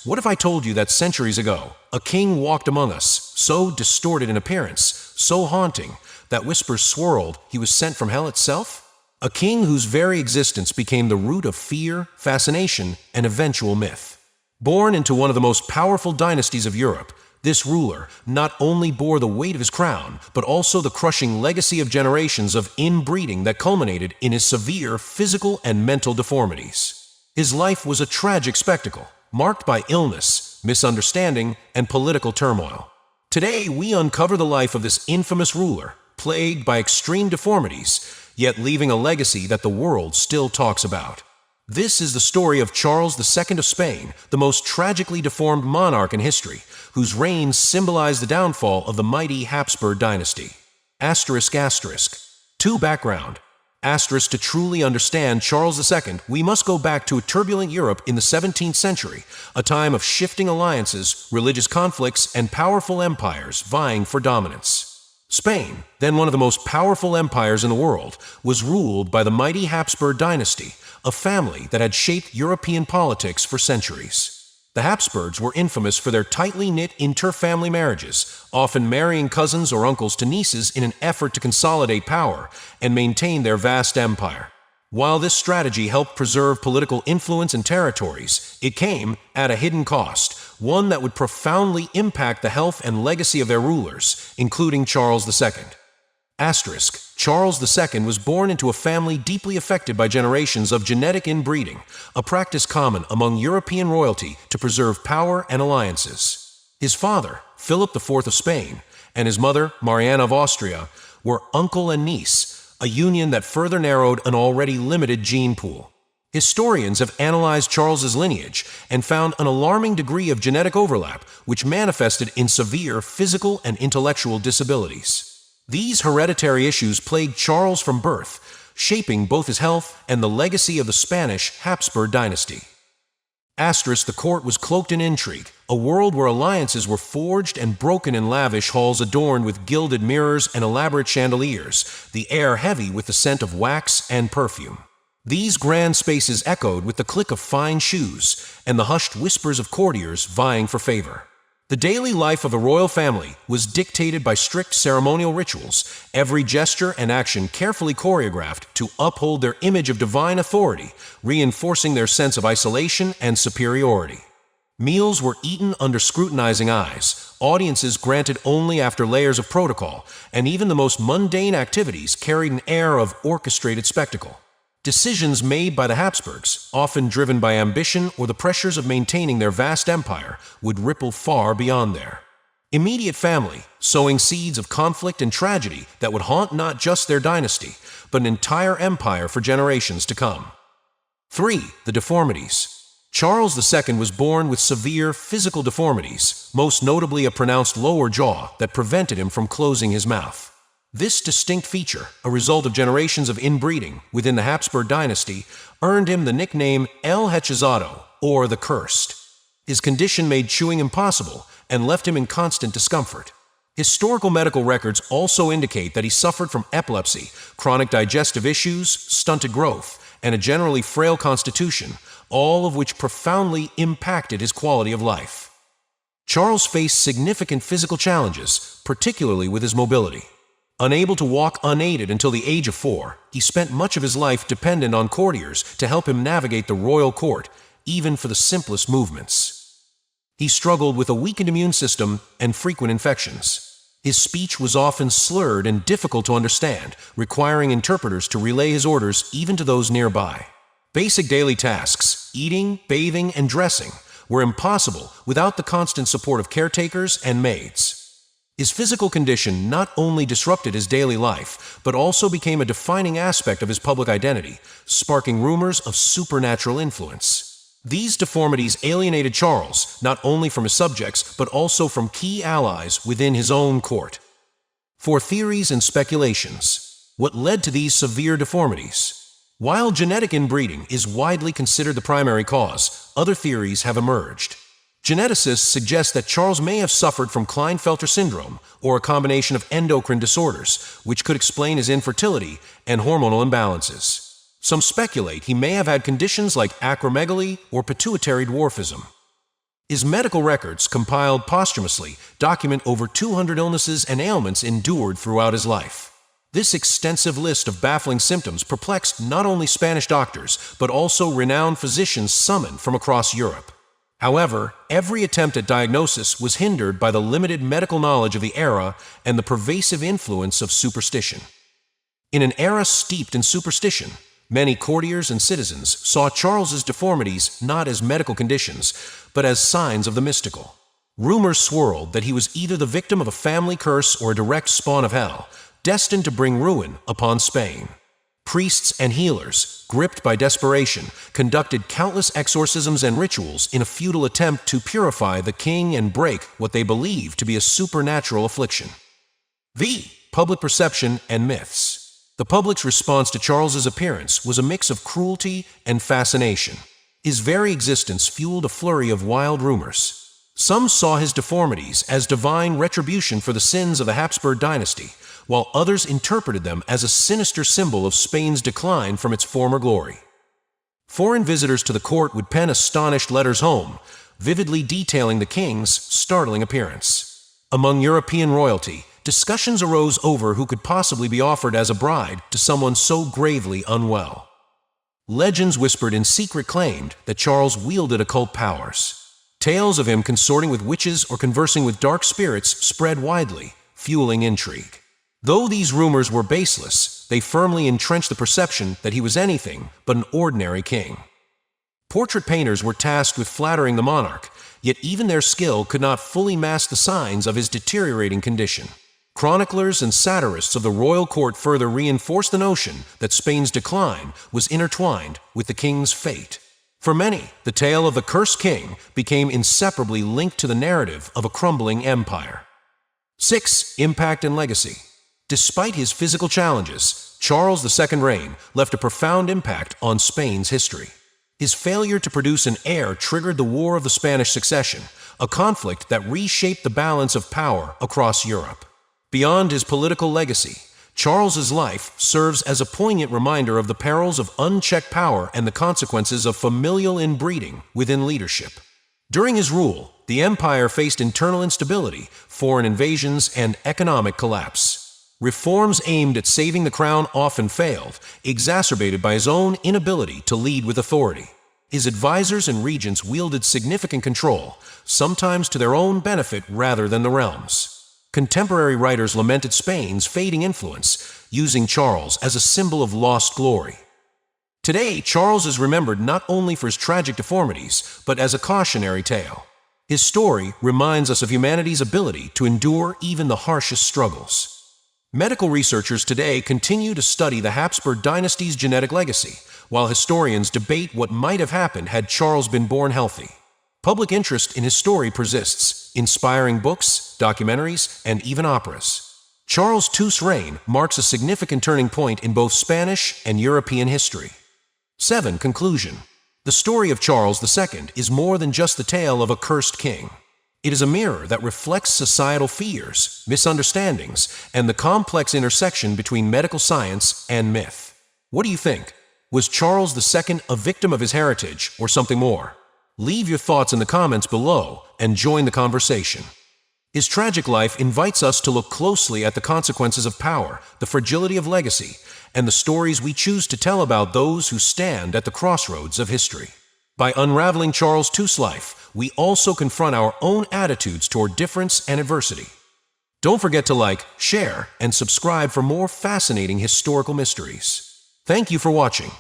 What if I told you that centuries ago, a king walked among us, so distorted in appearance, so haunting, that whispers swirled he was sent from hell itself? A king whose very existence became the root of fear, fascination, and eventual myth. Born into one of the most powerful dynasties of Europe, this ruler not only bore the weight of his crown, but also the crushing legacy of generations of inbreeding that culminated in his severe physical and mental deformities. His life was a tragic spectacle, marked by illness, misunderstanding, and political turmoil. Today, we uncover the life of this infamous ruler, plagued by extreme deformities, yet leaving a legacy that the world still talks about. This is the story of Charles II of Spain, the most tragically deformed monarch in history, whose reign symbolized the downfall of the mighty Habsburg dynasty. To background. To truly understand Charles II, we must go back to a turbulent Europe in the 17th century, a time of shifting alliances, religious conflicts, and powerful empires vying for dominance. Spain, then one of the most powerful empires in the world, was ruled by the mighty Habsburg dynasty, a family that had shaped European politics for centuries. The Habsburgs were infamous for their tightly knit inter-family marriages, often marrying cousins or uncles to nieces in an effort to consolidate power and maintain their vast empire. While this strategy helped preserve political influence and territories, it came at a hidden cost, one that would profoundly impact the health and legacy of their rulers, including Charles II. Charles II was born into a family deeply affected by generations of genetic inbreeding, a practice common among European royalty to preserve power and alliances. His father, Philip IV of Spain, and his mother, Marianne of Austria, were uncle and niece, a union that further narrowed an already limited gene pool. Historians have analyzed Charles's lineage and found an alarming degree of genetic overlap, which manifested in severe physical and intellectual disabilities. These hereditary issues plagued Charles from birth, shaping both his health and the legacy of the Spanish Habsburg dynasty. The court was cloaked in intrigue, a world where alliances were forged and broken in lavish halls adorned with gilded mirrors and elaborate chandeliers, the air heavy with the scent of wax and perfume. These grand spaces echoed with the click of fine shoes and the hushed whispers of courtiers vying for favor. The daily life of the royal family was dictated by strict ceremonial rituals, every gesture and action carefully choreographed to uphold their image of divine authority, reinforcing their sense of isolation and superiority. Meals were eaten under scrutinizing eyes, audiences granted only after layers of protocol, and even the most mundane activities carried an air of orchestrated spectacle. Decisions made by the Habsburgs, often driven by ambition or the pressures of maintaining their vast empire, would ripple far beyond their immediate family, sowing seeds of conflict and tragedy that would haunt not just their dynasty, but an entire empire for generations to come. 3. The deformities. Charles II was born with severe physical deformities, most notably a pronounced lower jaw that prevented him from closing his mouth. This distinct feature, a result of generations of inbreeding within the Habsburg dynasty, earned him the nickname El Hechizado, or the Cursed. His condition made chewing impossible and left him in constant discomfort. Historical medical records also indicate that he suffered from epilepsy, chronic digestive issues, stunted growth, and a generally frail constitution, all of which profoundly impacted his quality of life. Charles faced significant physical challenges, particularly with his mobility. Unable to walk unaided until the age of 4, he spent much of his life dependent on courtiers to help him navigate the royal court, even for the simplest movements. He struggled with a weakened immune system and frequent infections. His speech was often slurred and difficult to understand, requiring interpreters to relay his orders even to those nearby. Basic daily tasks, eating, bathing, and dressing, were impossible without the constant support of caretakers and maids. His physical condition not only disrupted his daily life, but also became a defining aspect of his public identity, sparking rumors of supernatural influence. These deformities alienated Charles, not only from his subjects, but also from key allies within his own court. For theories and speculations, what led to these severe deformities? While genetic inbreeding is widely considered the primary cause, other theories have emerged. Geneticists suggest that Charles may have suffered from Klinefelter syndrome, or a combination of endocrine disorders, which could explain his infertility and hormonal imbalances. Some speculate he may have had conditions like acromegaly or pituitary dwarfism. His medical records, compiled posthumously, document over 200 illnesses and ailments endured throughout his life. This extensive list of baffling symptoms perplexed not only Spanish doctors, but also renowned physicians summoned from across Europe. However, every attempt at diagnosis was hindered by the limited medical knowledge of the era and the pervasive influence of superstition. In an era steeped in superstition, many courtiers and citizens saw Charles's deformities not as medical conditions, but as signs of the mystical. Rumors swirled that he was either the victim of a family curse or a direct spawn of hell, destined to bring ruin upon Spain. Priests and healers, gripped by desperation, conducted countless exorcisms and rituals in a futile attempt to purify the king and break what they believed to be a supernatural affliction. Public perception and myths. The public's response to Charles's appearance was a mix of cruelty and fascination. His very existence fueled a flurry of wild rumors. Some saw his deformities as divine retribution for the sins of the Habsburg dynasty, while others interpreted them as a sinister symbol of Spain's decline from its former glory. Foreign visitors to the court would pen astonished letters home, vividly detailing the king's startling appearance. Among European royalty, discussions arose over who could possibly be offered as a bride to someone so gravely unwell. Legends whispered in secret claimed that Charles wielded occult powers. Tales of him consorting with witches or conversing with dark spirits spread widely, fueling intrigue. Though these rumors were baseless, they firmly entrenched the perception that he was anything but an ordinary king. Portrait painters were tasked with flattering the monarch, yet even their skill could not fully mask the signs of his deteriorating condition. Chroniclers and satirists of the royal court further reinforced the notion that Spain's decline was intertwined with the king's fate. For many, the tale of the cursed king became inseparably linked to the narrative of a crumbling empire. 6. Impact and legacy. Despite his physical challenges, Charles II's reign left a profound impact on Spain's history. His failure to produce an heir triggered the War of the Spanish Succession, a conflict that reshaped the balance of power across Europe. Beyond his political legacy, Charles's life serves as a poignant reminder of the perils of unchecked power and the consequences of familial inbreeding within leadership. During his rule, the empire faced internal instability, foreign invasions, and economic collapse. Reforms aimed at saving the crown often failed, exacerbated by his own inability to lead with authority. His advisors and regents wielded significant control, sometimes to their own benefit rather than the realm's. Contemporary writers lamented Spain's fading influence, using Charles as a symbol of lost glory. Today, Charles is remembered not only for his tragic deformities, but as a cautionary tale. His story reminds us of humanity's ability to endure even the harshest struggles. Medical researchers today continue to study the Habsburg dynasty's genetic legacy, while historians debate what might have happened had Charles been born healthy. Public interest in his story persists, inspiring books, documentaries, and even operas. Charles II's reign marks a significant turning point in both Spanish and European history. 7. Conclusion. The story of Charles II is more than just the tale of a cursed king. It is a mirror that reflects societal fears, misunderstandings, and the complex intersection between medical science and myth. What do you think? Was Charles II a victim of his heritage or something more? Leave your thoughts in the comments below and join the conversation. His tragic life invites us to look closely at the consequences of power, the fragility of legacy, and the stories we choose to tell about those who stand at the crossroads of history. By unraveling Charles II's life, we also confront our own attitudes toward difference and adversity. Don't forget to like, share, and subscribe for more fascinating historical mysteries. Thank you for watching.